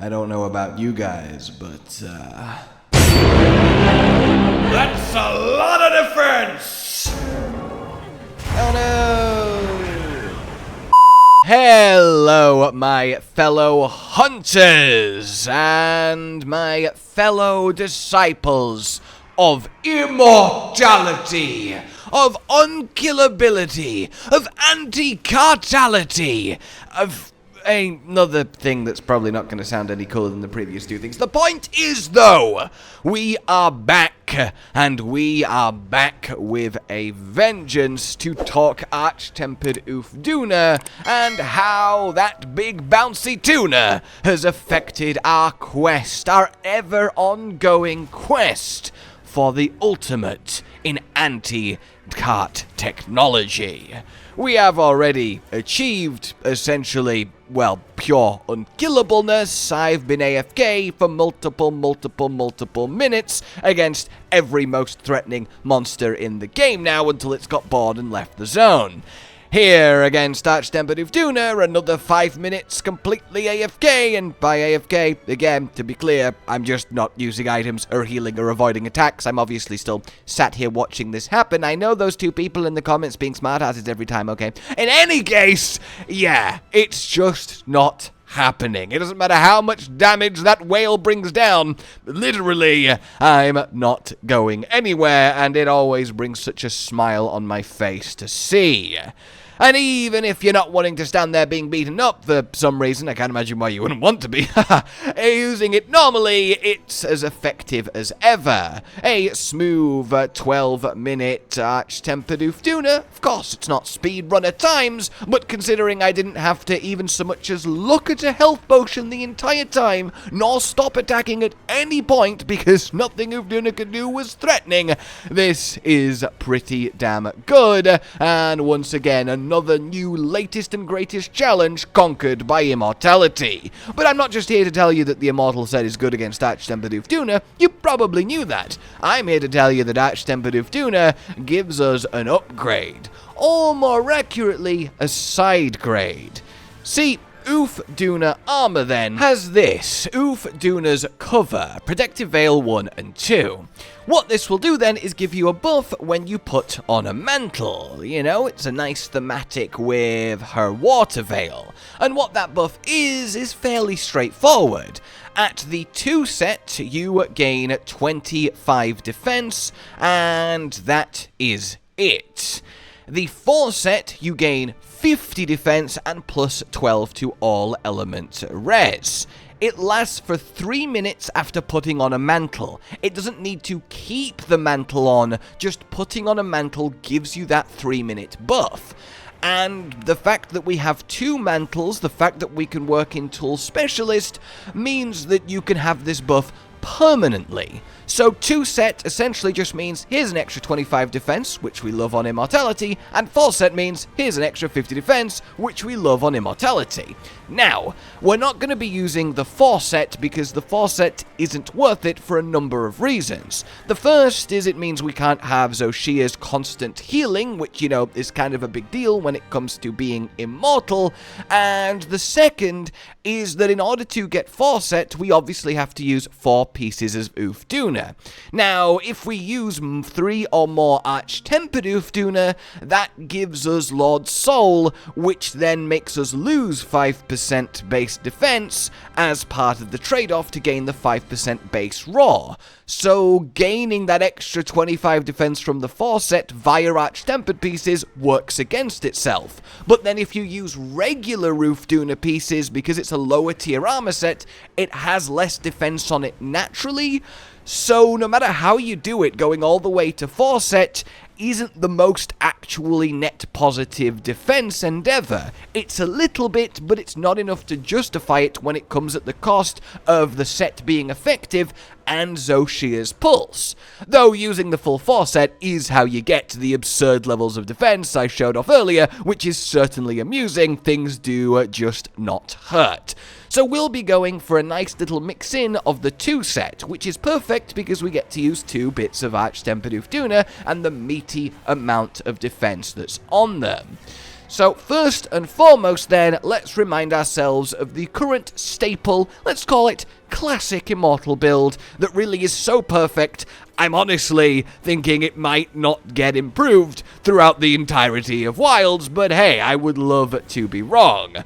I don't know about you guys, but, That's a lot of difference! Oh no! Hello, my fellow hunters and my fellow disciples of immortality, of unkillability, of anti-cartality, of another thing that's probably not going to sound any cooler than the previous two things. The point is, though, we are back, and we are back with a vengeance to talk Arch-tempered Uth Duna and how that big bouncy tuna has affected our quest, our ever-ongoing quest for the ultimate in anti-cart technology. We have already achieved, essentially, well, pure unkillableness. I've been AFK for multiple minutes against every most threatening monster in the game now until it's got bored and left the zone. Here against Arch-tempered Uth Duna, another 5 minutes completely AFK, and by AFK, again, to be clear, I'm just not using items or healing or avoiding attacks. I'm obviously still sat here watching this happen. I know those two people in the comments being smartasses every time, okay? In any case, yeah, it's just not happening. It doesn't matter how much damage that whale brings down. Literally, I'm not going anywhere, and it always brings such a smile on my face to see. And even if you're not wanting to stand there being beaten up for some reason, I can't imagine why you wouldn't want to be, using it normally, it's as effective as ever. A smooth 12-minute Arch-tempered Uth Duna. Of course, it's not speedrunner times, but considering I didn't have to even so much as look at a health potion the entire time, nor stop attacking at any point because nothing Uth Duna could do was threatening, this is pretty damn good. And once again, another new latest and greatest challenge conquered by immortality. But I'm not just here to tell you that the Immortal Set is good against Arch-tempered Uth Duna. You probably knew that. I'm here to tell you that Arch-tempered Uth Duna gives us an upgrade, or more accurately, a side grade. See, Uth Duna armor then has this, Uth Duna's cover, Protective Veil 1 and 2. What this will do then is give you a buff when you put on a mantle. You know, it's a nice thematic with her water veil. And what that buff is fairly straightforward. At the 2 set, you gain 25 defense, and that is it. The 4 set, you gain 50 defense and plus 12 to all element res. It lasts for 3 minutes after putting on a mantle. It doesn't need to keep the mantle on, just putting on a mantle gives you that 3-minute buff. And the fact that we have 2 mantles, the fact that we can work in Tool Specialist, means that you can have this buff permanently. So 2 set essentially just means here's an extra 25 defense, which we love on immortality, and 4 set means here's an extra 50 defense, which we love on immortality. Now, we're not going to be using the 4 set because the 4 set isn't worth it for a number of reasons. The first is it means we can't have Zoshia's constant healing, which, you know, is kind of a big deal when it comes to being immortal, and the second is that in order to get 4 set, we obviously have to use 4 pieces of Uth Duna. Now, if we use 3 or more Arch-tempered Uth Duna, that gives us Lord Soul, which then makes us lose 5% base defense as part of the trade-off to gain the 5% base raw. So gaining that extra 25 defense from the 4 set via Arch-tempered pieces works against itself. But then if you use regular Uth Duna pieces, because it's a lower tier armor set, it has less defense on it naturally. So no matter how you do it, going all the way to 4 set isn't the most actually net positive defense endeavor. It's a little bit, but it's not enough to justify it when it comes at the cost of the set being effective and Zoshia's pulse. Though using the full 4 set is how you get to the absurd levels of defense I showed off earlier, which is certainly amusing. Things do just not hurt. So we'll be going for a nice little mix-in of the 2 set, which is perfect because we get to use 2 bits of Arch-tempered Uth Duna and the meaty amount of defense that's on them. So first and foremost then, let's remind ourselves of the current staple, let's call it classic Immortal build, that really is so perfect, I'm honestly thinking it might not get improved throughout the entirety of Wilds, but hey, I would love to be wrong.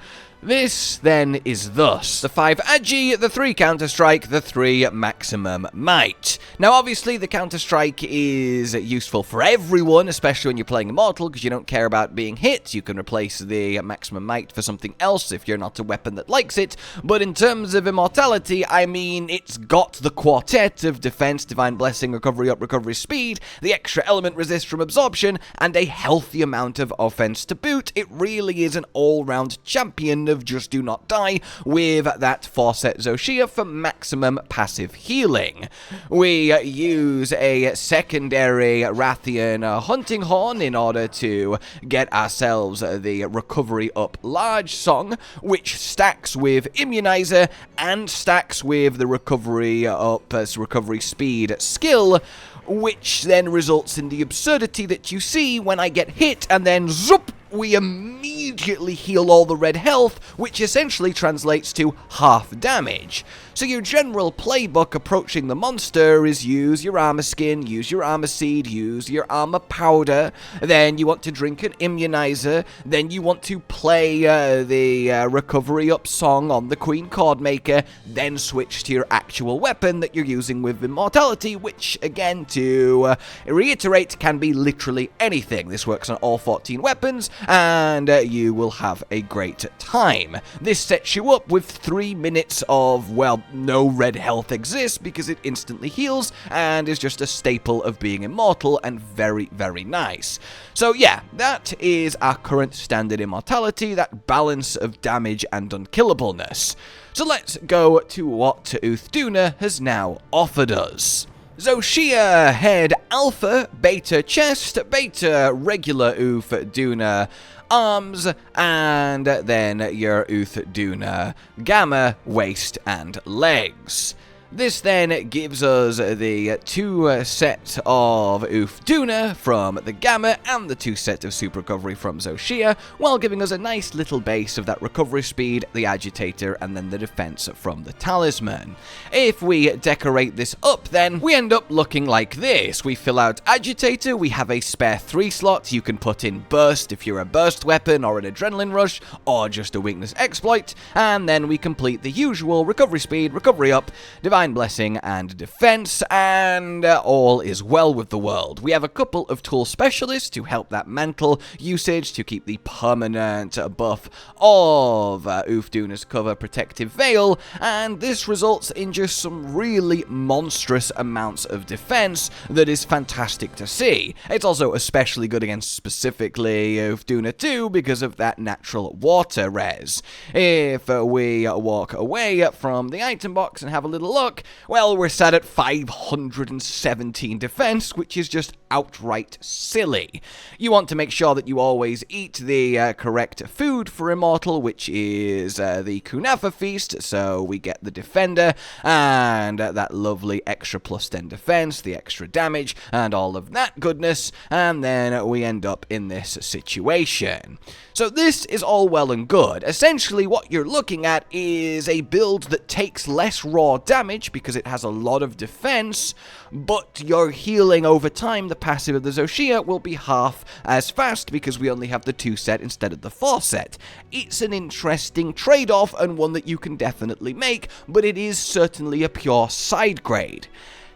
This, then, is thus. The 5 agi, the 3 counter-strike, the 3 maximum might. Now, obviously, the counter-strike is useful for everyone, especially when you're playing Immortal, because you don't care about being hit. You can replace the maximum might for something else if you're not a weapon that likes it. But in terms of Immortality, I mean, it's got the quartet of defense, divine blessing, recovery up, recovery speed, the extra element resist from absorption, and a healthy amount of offense to boot. It really is an all-round champion of just do not die, with that 4-set Xochitl for maximum passive healing. We use a secondary Rathian hunting horn in order to get ourselves the recovery up large song, which stacks with immunizer and stacks with the recovery up recovery speed skill, which then results in the absurdity that you see when I get hit and then zoop, we immediately heal all the red health, which essentially translates to half damage. So your general playbook approaching the monster is use your armor skin, use your armor seed, use your armor powder, then you want to drink an immunizer, then you want to play the recovery up song on the Queen Cordmaker, then switch to your actual weapon that you're using with Immortality, which, again, to reiterate, can be literally anything. This works on all 14 weapons, and you will have a great time. This sets you up with 3 minutes of, well, no red health exists because it instantly heals and is just a staple of being Immortal and very, very nice. So yeah, that is our current standard Immortality, that balance of damage and unkillableness. So let's go to what Uth Duna has now offered us. Xochitl head alpha, beta chest, beta regular Uth Duna arms, and then your Uth Duna gamma waist and legs. This then gives us the 2 set of Uth Duna from the Gamma and the 2 set of Super Recovery from Xochitl, while giving us a nice little base of that recovery speed, the Agitator, and then the defense from the Talisman. If we decorate this up then, we end up looking like this. We fill out Agitator, we have a spare 3 slot, you can put in Burst if you're a burst weapon or an Adrenaline Rush, or just a weakness exploit, and then we complete the usual recovery speed, recovery up, divine blessing and defense, and all is well with the world. We have a couple of tool specialists to help that mantle usage to keep the permanent buff of Uth Duna's cover protective veil, and this results in just some really monstrous amounts of defense that is fantastic to see. It's also especially good against specifically Uth Duna 2 because of that natural water res. If we walk away from the item box and have a little look, well, we're sat at 517 defense, which is just outright silly. You want to make sure that you always eat the correct food for Immortal, which is the Kunafa Feast, so we get the Defender, and that lovely extra plus 10 defense, the extra damage, and all of that goodness, and then we end up in this situation. So this is all well and good. Essentially, what you're looking at is a build that takes less raw damage because it has a lot of defense, but you're healing over time. The passive of the Xochitl will be half as fast because we only have the 2 set instead of the 4 set. It's an interesting trade-off and one that you can definitely make, but it is certainly a pure side grade.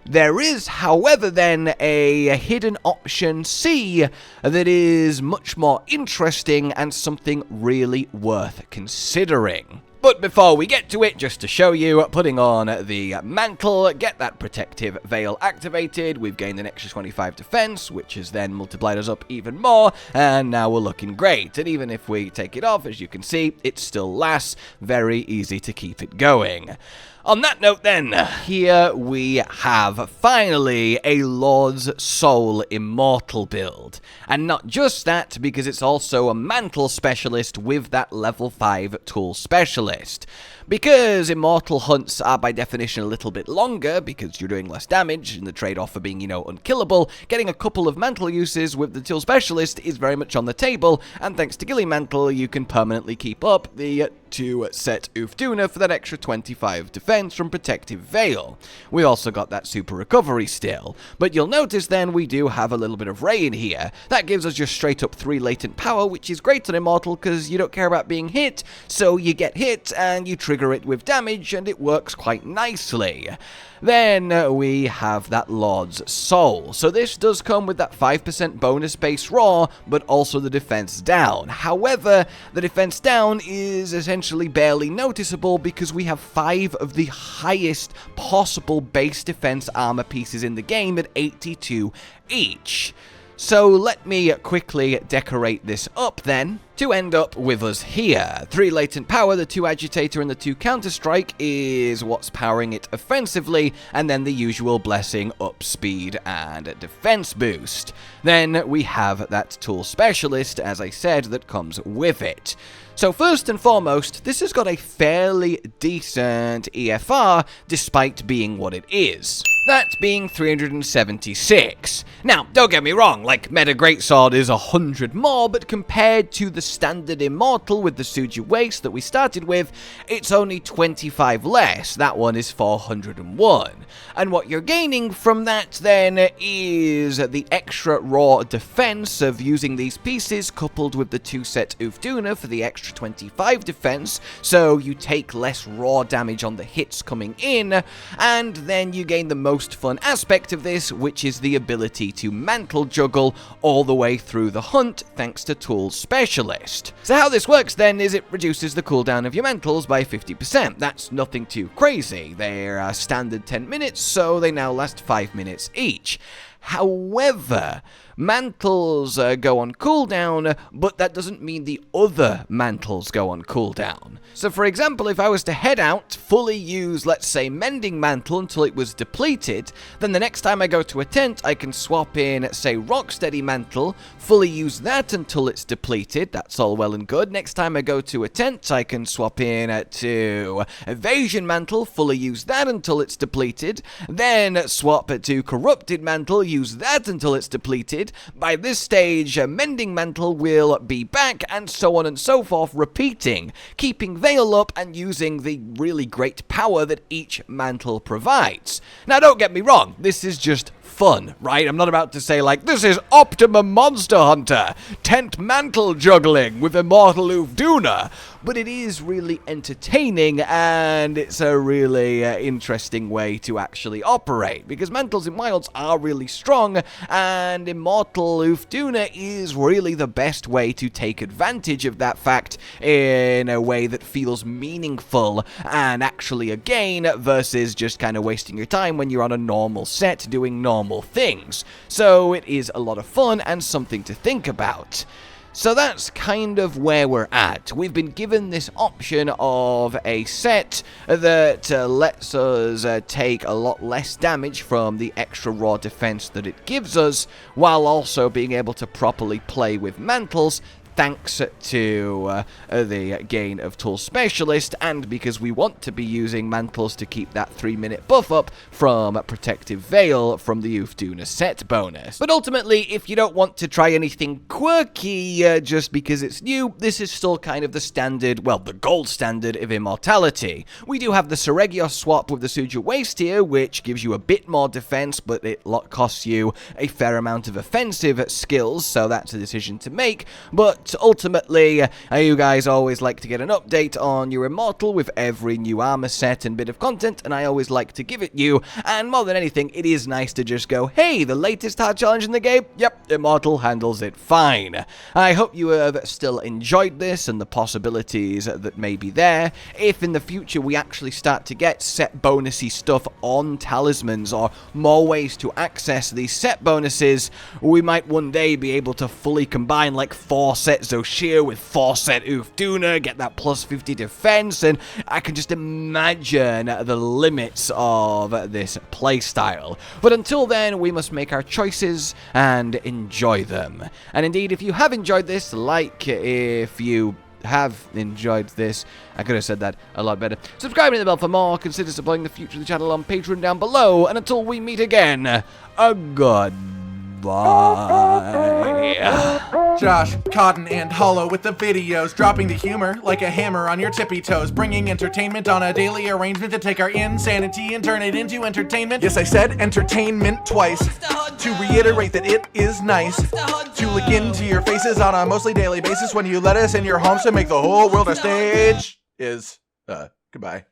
There is, however, then a hidden option C that is much more interesting and something really worth considering. But before we get to it, just to show you, putting on the mantle, get that protective veil activated, we've gained an extra 25 defense, which has then multiplied us up even more, and now we're looking great. And even if we take it off, as you can see, it still lasts, very easy to keep it going. On that note then, here we have finally a Lord's Soul Immortal build. And not just that, because it's also a Mantle Specialist with that level 5 Tool Specialist. Because Immortal hunts are by definition a little bit longer, because you're doing less damage, and the trade-off for being, unkillable, getting a couple of Mantle uses with the Tool Specialist is very much on the table, and thanks to Gilly Mantle, you can permanently keep up the 2-set Uth Duna for that extra 25 defense from Protective Veil. We also got that super recovery still, but you'll notice then we do have a little bit of Ray in here. That gives us just straight up 3 latent power, which is great on Immortal because you don't care about being hit, so you get hit and you trigger it with damage and it works quite nicely. Then we have that Lord's Soul. So this does come with that 5% bonus base raw, but also the defense down. However, the defense down is essentially barely noticeable because we have 5 of the highest possible base defense armor pieces in the game at 82 each. So let me quickly decorate this up then, to end up with us here. 3 latent power, the 2 agitator and the 2 counter strike is what's powering it offensively, and then the usual blessing up speed and defense boost. Then we have that tool specialist, as I said, that comes with it. So first and foremost, this has got a fairly decent EFR, despite being what it is. That being 376. Now, don't get me wrong, like, Meta Greatsword is 100 more, but compared to the standard Immortal with the Suju Waste that we started with, it's only 25 less. That one is 401. And what you're gaining from that, then, is the extra raw defense of using these pieces, coupled with the 2-set Uth Duna for the extra 25 defense, so you take less raw damage on the hits coming in, and then you gain the most fun aspect of this, which is the ability to Mantle Juggle all the way through the hunt, thanks to Tool Specialist. So how this works then is it reduces the cooldown of your mantles by 50%. That's nothing too crazy. They're standard 10 minutes, so they now last 5 minutes each. However, mantles go on cooldown, but that doesn't mean the other mantles go on cooldown. So for example, if I was to head out, fully use, let's say, Mending Mantle until it was depleted, then the next time I go to a tent, I can swap in, say, Rocksteady Mantle, fully use that until it's depleted, that's all well and good. Next time I go to a tent, I can swap in to Evasion Mantle, fully use that until it's depleted, then swap to Corrupted Mantle, use that until it's depleted. By this stage, Mending Mantle will be back, and so on and so forth, repeating, keeping Veil up and using the really great power that each mantle provides. Now, don't get me wrong, this is just fun, right? I'm not about to say, like, this is Optimum Monster Hunter, tent mantle juggling with Immortal Uth Duna, but it is really entertaining, and it's a really interesting way to actually operate, because mantles in Wilds are really strong, and Immortal Uth Duna is really the best way to take advantage of that fact in a way that feels meaningful and actually a gain, versus just kind of wasting your time when you're on a normal set doing normal things. So it is a lot of fun and something to think about. So that's kind of where we're at. We've been given this option of a set that lets us take a lot less damage from the extra raw defense that it gives us, while also being able to properly play with mantles, thanks to the gain of Tool Specialist, and because we want to be using mantles to keep that 3-minute buff up from Protective Veil from the Uth Duna Set bonus. But ultimately, if you don't want to try anything quirky just because it's new, this is still kind of the standard, well, the gold standard of Immortality. We do have the Seregios swap with the Suju Waste here, which gives you a bit more defense, but it costs you a fair amount of offensive skills, so that's a decision to make. But ultimately, you guys always like to get an update on your Immortal with every new armor set and bit of content, and I always like to give it you, and more than anything, it is nice to just go, hey, the latest hard challenge in the game? Yep, Immortal handles it fine. I hope you have still enjoyed this and the possibilities that may be there. If in the future we actually start to get set bonusy stuff on talismans, or more ways to access these set bonuses, we might one day be able to fully combine like 4 sets set Zoshir with 4 set Uth Duna, get that plus 50 defense, and I can just imagine the limits of this playstyle. But until then, we must make our choices and enjoy them. And indeed, if you have enjoyed this, like if you have enjoyed this, I could have said that a lot better. Subscribe to the bell for more, consider supporting the future of the channel on Patreon down below, and until we meet again, a goodbye. Josh, Cotton, and Hollow with the videos, dropping the humor like a hammer on your tippy toes, bringing entertainment on a daily arrangement to take our insanity and turn it into entertainment. Yes, I said entertainment twice, to reiterate that it is nice to look into your faces on a mostly daily basis when you let us in your homes to make the whole world a stage. Goodbye.